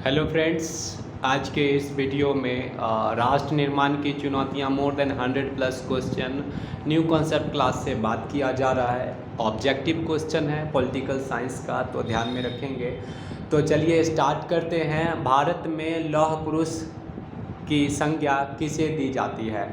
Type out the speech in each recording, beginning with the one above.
Hello friends, आज के इस वीडियो में राष्ट्र निर्माण की चुनौतियां more than 100+ question new concept class से बात किया जा रहा है। ऑब्जेक्टिव क्वेश्चन है पॉलिटिकल साइंस का, तो ध्यान में रखेंगे। तो चलिए स्टार्ट करते हैं। भारत में लौह पुरुष की संज्ञा किसे दी जाती है?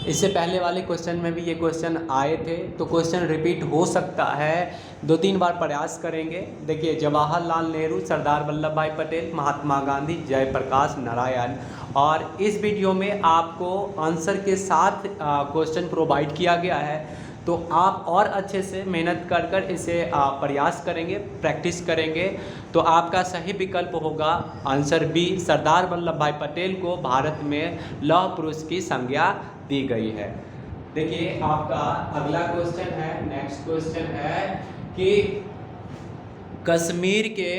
इससे पहले वाले क्वेश्चन में भी ये क्वेश्चन आए थे, तो क्वेश्चन रिपीट हो सकता है, 2-3 बार प्रयास करेंगे। देखिए, जवाहरलाल नेहरू, सरदार वल्लभ भाई पटेल, महात्मा गांधी, जयप्रकाश नारायण। और इस वीडियो में आपको आंसर के साथ क्वेश्चन प्रोवाइड किया गया है, तो आप और अच्छे से मेहनत कर इसे प्रयास करेंगे, प्रैक्टिस करेंगे, तो आपका सही विकल्प होगा आंसर बी। सरदार वल्लभ भाई पटेल को भारत में लौह पुरुष की संज्ञा दी गई है। देखिए, आपका अगला क्वेश्चन है, नेक्स्ट क्वेश्चन है कि कश्मीर के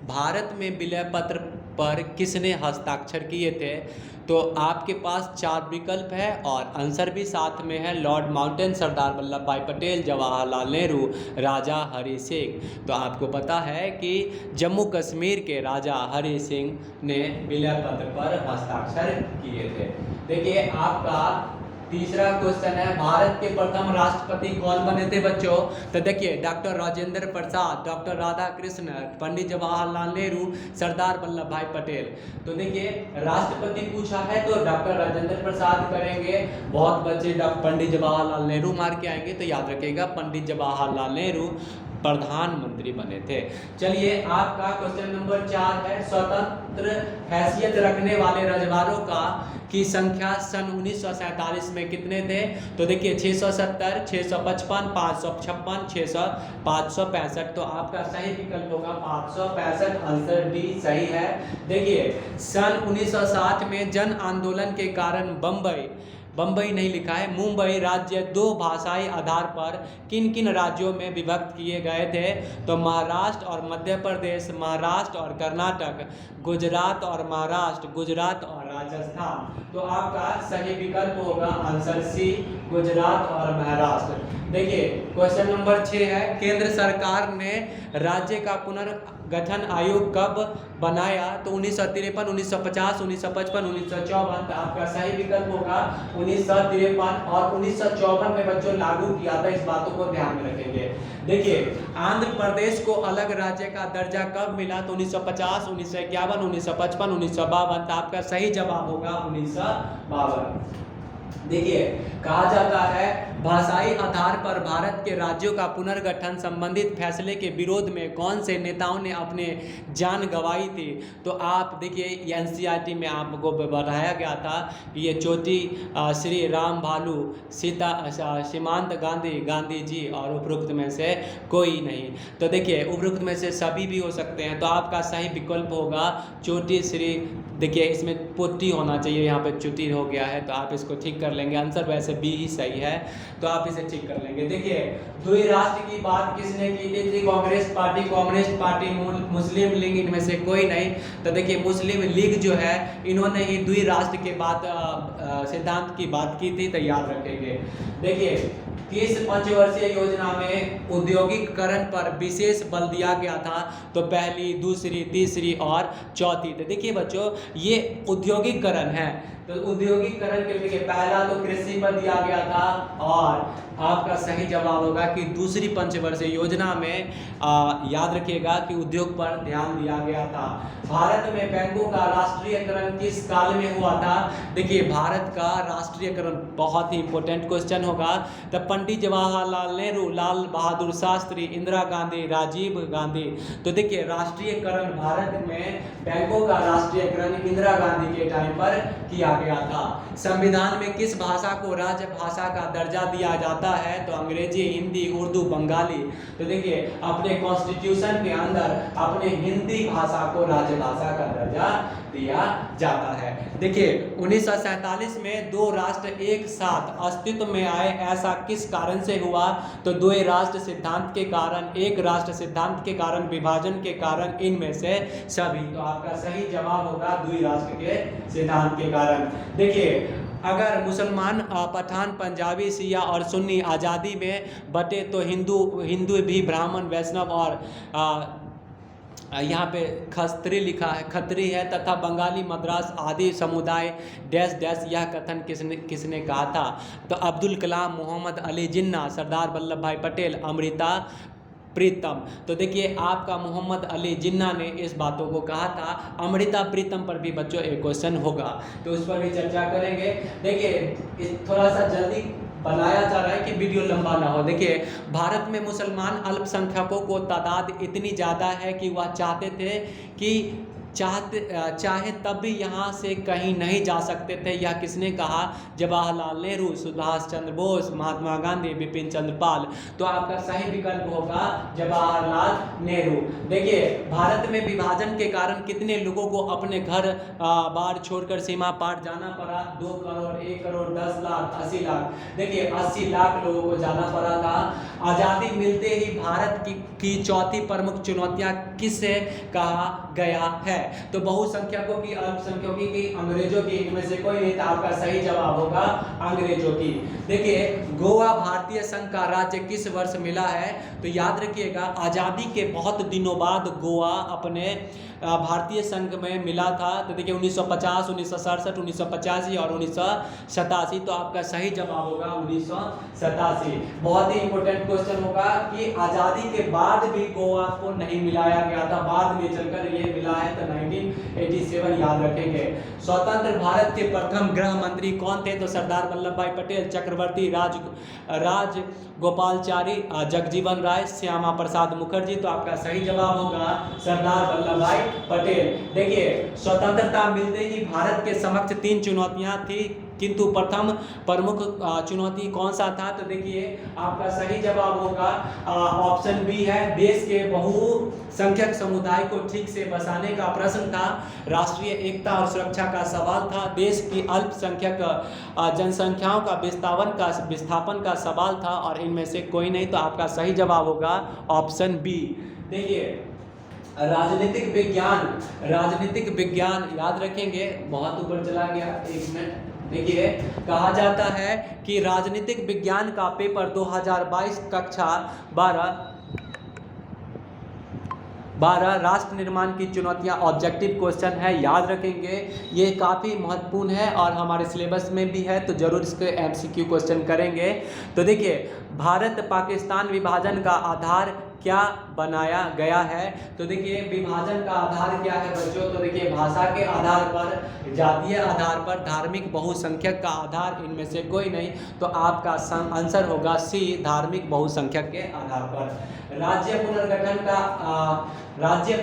भारत में विलय पत्र पर किसने हस्ताक्षर किए थे? तो आपके पास 4 विकल्प है और आंसर भी साथ में है। लॉर्ड माउंटेन, सरदार वल्लभ भाई पटेल, जवाहरलाल नेहरू, राजा हरि सिंह। तो आपको पता है कि जम्मू कश्मीर के राजा हरि सिंह ने विलय पत्र पर हस्ताक्षर किए थे। देखिए, आपका तीसरा क्वेश्चन है, भारत के प्रथम राष्ट्रपति कौन बने थे बच्चों? तो देखिए, डॉक्टर राजेंद्र प्रसाद, डॉक्टर राधाकृष्ण, पंडित जवाहरलाल नेहरू, सरदार वल्लभ भाई पटेल। तो देखिए, राष्ट्रपति पूछा है तो डॉक्टर राजेंद्र प्रसाद करेंगे। बहुत बच्चे पंडित जवाहरलाल नेहरू मार के आएंगे, तो याद रखिएगा पंडित जवाहरलाल नेहरू प्रधानमंत्री बने थे। चलिए, आपका क्वेश्चन नंबर 4 है, स्वतंत्र हैसियत रखने वाले रजवाड़ों की संख्या सन 1947 में कितने थे? तो देखिए, 670, 655, 556, 565। तो आपका सही विकल्प होगा 565, आंसर डी सही है। देखिए, सन 1960 में जन आंदोलन के कारण बम्बई नहीं लिखा है, मुंबई राज्य 2 भाषाई आधार पर किन किन राज्यों में विभक्त किए गए थे? तो महाराष्ट्र और मध्य प्रदेश, महाराष्ट्र और कर्नाटक, गुजरात और महाराष्ट्र, गुजरात और राजस्थान। तो आपका सही विकल्प होगा आंसर सी, गुजरात और महाराष्ट्र। देखिए, क्वेश्चन नंबर 6 है, केंद्र सरकार ने राज्य का पुनर्गठन आयोग कब बनाया? तो 1953, 1950, 1955, 1954। तो आपका सही विकल्प होगा 1953 और 1954 में बच्चों लागू किया था। इस बातों को ध्यान में रखेंगे। देखिए, आंध्र प्रदेश को अलग राज्य का दर्जा कब मिला? तो 1950, 1951, 1955, 1952। तो आपका सही जवाब होगा 1952। देखिए, कहा जाता है भाषाई आधार पर भारत के राज्यों का पुनर्गठन संबंधित फैसले के विरोध में कौन से नेताओं ने अपने जान गंवाई थी? तो आप देखिए, एनसीईआरटी में आपको बताया गया था कि ये चोटी श्री राम भालू, सीमांत गांधी जी और उपरोक्त में से कोई नहीं। तो देखिए, उपरोक्त में से सभी भी हो सकते हैं। तो आपका सही विकल्प होगा चोटी श्री। देखिए, इसमें पुट्टी होना चाहिए, यहाँ पे चुटी हो गया है, तो आप इसको ठीक कर लेंगे। आंसर वैसे बी ही सही है, तो आप इसे ठीक कर लेंगे। देखिए, द्विराष्ट्र की बात किसने की थी? कांग्रेस पार्टी, मुस्लिम लीग, इनमें से कोई नहीं। तो देखिए, मुस्लिम लीग जो है, इन्होंने ही द्विराष्ट्र के बात सिद्धांत की बात की थी, तो याद रखेंगे। देखिए, किस पंचवर्षीय योजना में औद्योगिकरण पर विशेष बल दिया गया था? तो पहली, दूसरी, तीसरी और चौथी। तो देखिए बच्चों, ये औद्योगिकरण है, तो औद्योगिकरण के लिए पहला तो कृषि पर दिया गया था, और आपका सही जवाब होगा कि दूसरी पंचवर्षीय योजना में याद रखिएगा कि उद्योग पर ध्यान दिया गया था। भारत में बैंकों का राष्ट्रीयकरण किस काल में हुआ था? देखिए, भारत का राष्ट्रीयकरण बहुत ही इंपॉर्टेंट क्वेश्चन होगा। तो पंडित जवाहरलाल नेहरू, लाल बहादुर शास्त्री, इंदिरा गांधी, राजीव गांधी। तो देखिए, राष्ट्रीयकरण भारत में बैंकों का राष्ट्रीयकरण इंदिरा गांधी के टाइम पर किया गया था। संविधान में किस भाषा को राजभाषा का दर्जा दिया जाता है? तो अंग्रेजी, हिंदी, उर्दू, बंगाली। तो देखिए, अपने कॉन्स्टिट्यूशन के अंदर अपने हिंदी भाषा को राजभाषा का दर्जा दिया जाता है। देखिए, 1947 में 2 राष्ट्र एक साथ अस्तित्व में आए, ऐसा किस कारण से हुआ? तो 2 राष्ट्र सिद्धांत के कारण, एक राष्ट्र सिद्धांत के कारण, विभाजन के कारण, इनमें से सभी। तो आपका सही जवाब होगा 2 राष्ट्र के सिद्धांत के कारण। देखिए, अगर मुसलमान, पठान, पंजाबी, शिया और सुन्नी आज़ादी में बटे तो हिंदू भी ब्राह्मण, वैष्णव और यहाँ पे खस्त्री लिखा है, खत्री है तथा बंगाली मद्रास आदि समुदाय डैश डैश, यह कथन किसने किसने कहा था? तो अब्दुल कलाम, मोहम्मद अली जिन्ना, सरदार वल्लभ भाई पटेल, अमृता प्रीतम। तो देखिए आपका मोहम्मद अली जिन्ना ने इस बातों को कहा था। अमृता प्रीतम पर भी बच्चों एक क्वेश्चन होगा, तो उस पर भी चर्चा करेंगे। देखिए थोड़ा सा जल्दी बनाया जा रहा है कि वीडियो लंबा ना हो। देखिए भारत में मुसलमान अल्पसंख्यकों को तादाद इतनी ज़्यादा है कि वह चाहते थे कि चाहे तब भी यहाँ से कहीं नहीं जा सकते थे। यह किसने कहा? जवाहरलाल नेहरू, सुभाष चंद्र बोस, महात्मा गांधी, बिपिन चंद्र पाल। तो आपका सही विकल्प होगा जवाहरलाल नेहरू। देखिए भारत में विभाजन के कारण कितने लोगों को अपने घर बार छोड़कर सीमा पार जाना पड़ा? 2 करोड़, 1 करोड़, 10 लाख, 80 लाख। देखिए 80 लाख लोगों को जाना पड़ा था। आज़ादी मिलते ही भारत की चौथी प्रमुख चुनौतियाँ किसे कहा गया है? तो बहुसंख्यकों की, अल्पसंख्यकों की, अंग्रेजों की, इनमें से कोई नहीं था। आपका सही जवाब होगा अंग्रेजों की। देखिए गोवा भारतीय संघ का राज्य किस वर्ष मिला है? तो याद रखिएगा आज़ादी के बहुत दिनों बाद गोवा अपने भारतीय संघ में मिला था। तो देखिए 1950, 1967, 1985 और 1987। तो आपका सही जवाब होगा 1987। बहुत ही इंपॉर्टेंट क्वेश्चन होगा कि आज़ादी के बाद भी गोवा को नहीं मिलाया गया था, बाद में चलकर ये मिला है। तो 1987 याद रखेंगे। स्वतंत्र भारत के प्रथम गृह मंत्री कौन थे? तो सरदार वल्लभ भाई पटेल, चक्रवर्ती राज गोपालचारी, जगजीवन राय, श्यामा प्रसाद मुखर्जी। तो आपका सही जवाब होगा सरदार वल्लभ भाई पटेल। देखिए स्वतंत्रता मिलते ही भारत के समक्ष 3 चुनौतियां थी, किंतु प्रथम प्रमुख चुनौती कौन सा था? तो देखिए आपका सही जवाब होगा ऑप्शन बी है, देश के बहुसंख्यक समुदाय को ठीक से बसाने का प्रश्न था, राष्ट्रीय एकता और सुरक्षा का सवाल था, देश की अल्पसंख्यक जनसंख्याओं का विस्थापन का सवाल था, और इनमें से कोई नहीं। तो आपका सही जवाब होगा ऑप्शन बी। देखिए राजनीतिक विज्ञान याद रखेंगे, बहुत ऊपर चला गया, 1 मिनट। देखिए कहा जाता है कि राजनीतिक विज्ञान का पेपर 2022 कक्षा 12 राष्ट्र निर्माण की चुनौतियां ऑब्जेक्टिव क्वेश्चन है, याद रखेंगे। ये काफ़ी महत्वपूर्ण है और हमारे सिलेबस में भी है, तो जरूर इसके MCQ क्वेश्चन करेंगे। तो देखिए भारत पाकिस्तान विभाजन का आधार क्या बनाया गया है? तो देखिए विभाजन का आधार क्या है बच्चों? तो देखिए भाषा के आधार पर, जातीय आधार पर, धार्मिक बहुसंख्यक का आधार, इनमें से कोई नहीं। तो आपका आंसर होगा सी, धार्मिक बहुसंख्यक के आधार पर। राज्य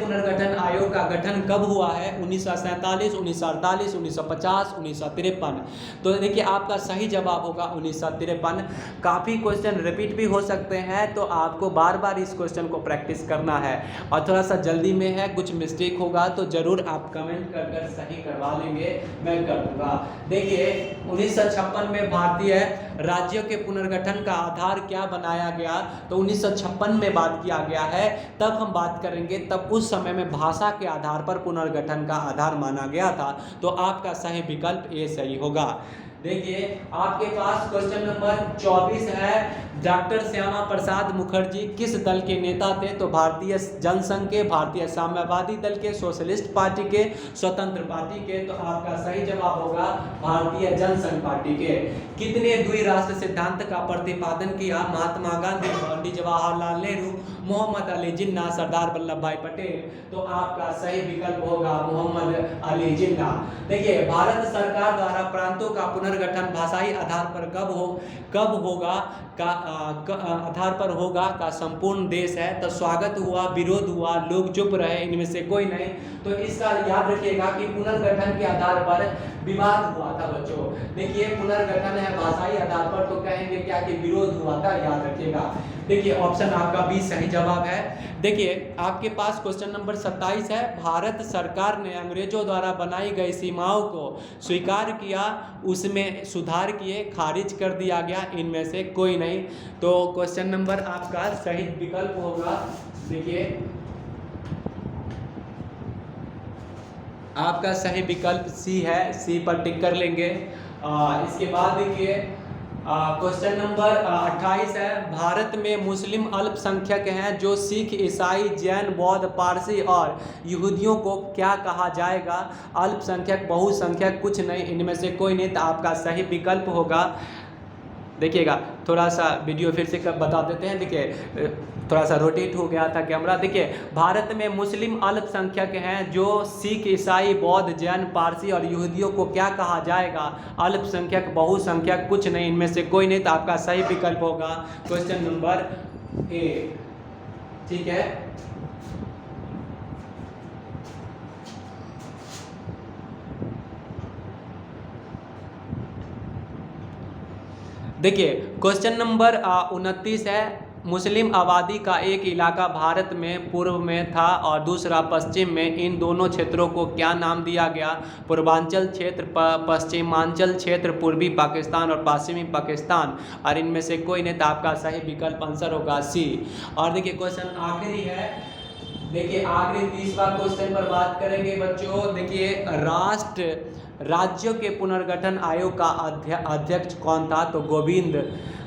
पुनर्गठन आयोग का गठन कब हुआ है? 1947, 1948, 1950, 1953। तो देखिए आपका सही जवाब होगा 1953। काफ़ी क्वेश्चन रिपीट भी हो सकते हैं, तो आपको बार बार इस क्वेश्चन को प्रैक्टिस करना है। और थोड़ा सा जल्दी में है, कुछ मिस्टेक होगा तो ज़रूर आप कमेंट कर सही करवा लेंगे, मैं कर दूंगा। देखिए 1956 में भारतीय राज्यों के पुनर्गठन का आधार क्या बनाया गया? तो 1956 में बात किया गया है, तब हम बात करेंगे। तब उस समय में भाषा के आधार पर पुनर्गठन का आधार माना गया था। तो आपका सही विकल्प ए सही होगा। देखिए आपके पास क्वेश्चन नंबर 24 है, डॉक्टर श्यामा प्रसाद मुखर्जी किस दल के नेता थे? तो भारतीय जनसंघ के, भारतीय साम्यवादी दल के, सोशलिस्ट पार्टी के, स्वतंत्र पार्टी के। तो आपका सही जवाब होगा भारतीय जनसंघ पार्टी के। कितने द्विराष्ट्र सिद्धांत का प्रतिपादन किया? महात्मा गांधी, पंडित जवाहरलाल नेहरू, मोहम्मद अली जिन्ना, सरदार वल्लभ भाई पटेल। तो आपका सही विकल्प होगा मोहम्मद अली जिन्ना। देखिए भारत सरकार द्वारा प्रांतों का पुनर्गठन भाषाई आधार पर कब होगा आधार पर होगा का संपूर्ण देश है। तो स्वागत हुआ, विरोध हुआ, लोग चुप रहे, इनमें से कोई नहीं। तो इसका याद रखिएगा कि पुनर्गठन के आधार पर विवाद हुआ था बच्चों। देखिए पुनर्गठन है भाषाई आधार पर, तो कहेंगे क्या कि विरोध हुआ था, याद रखिएगा। देखिए ऑप्शन आपका बी सही जवाब है। देखिए आपके पास क्वेश्चन नंबर 27 है, भारत सरकार ने अंग्रेजों द्वारा बनाई गई सीमाओं को स्वीकार किया, उसमें सुधार किए, खारिज कर दिया गया, इनमें से कोई नहीं। तो क्वेश्चन नंबर आपका सही विकल्प होगा। देखिए आपका सही विकल्प सी है, सी पर टिक कर लेंगे। इसके बाद देखिए क्वेश्चन नंबर 28 है, भारत में मुस्लिम अल्पसंख्यक हैं जो सिख, ईसाई, जैन, बौद्ध, पारसी और यहूदियों को क्या कहा जाएगा? अल्पसंख्यक, बहुसंख्यक, कुछ नहीं, इनमें से कोई नहीं। तो आपका सही विकल्प होगा, देखिएगा थोड़ा सा वीडियो फिर से बता देते हैं। देखिए थोड़ा सा रोटेट हो गया था कैमरा। देखिए भारत में मुस्लिम अल्पसंख्यक हैं जो सिख, ईसाई, बौद्ध, जैन, पारसी और यहूदियों को क्या कहा जाएगा? अल्पसंख्यक, बहुसंख्यक, कुछ नहीं, इनमें से कोई नहीं। तो आपका सही विकल्प होगा क्वेश्चन नंबर 8। ठीक है, देखिए क्वेश्चन नंबर 29 है, मुस्लिम आबादी का एक इलाका भारत में पूर्व में था और दूसरा पश्चिम में, इन दोनों क्षेत्रों को क्या नाम दिया गया? पूर्वांचल क्षेत्र, पश्चिमांचल क्षेत्र, पूर्वी पाकिस्तान और पश्चिमी पाकिस्तान, और इनमें से कोई नहीं। तो आपका सही विकल्प आंसर होगा सी। और देखिए क्वेश्चन आखिरी है, देखिए आखिरी 30वां क्वेश्चन पर बात करेंगे बच्चों। देखिए राज्यों के पुनर्गठन आयोग का अध्यक्ष कौन था? तो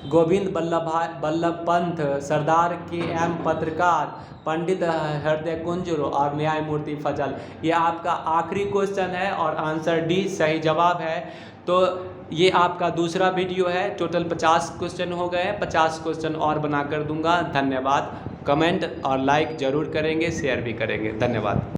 गोविंद बल्लभ पंत, सरदार के.एम. पत्रकार, पंडित हृदय कुंजर और न्यायमूर्ति फजल। ये आपका आखिरी क्वेश्चन है और आंसर डी सही जवाब है। तो ये आपका दूसरा वीडियो है, टोटल 50 क्वेश्चन हो गए। 50 क्वेश्चन और बना कर दूंगा। धन्यवाद। कमेंट और लाइक जरूर करेंगे, शेयर भी करेंगे। धन्यवाद।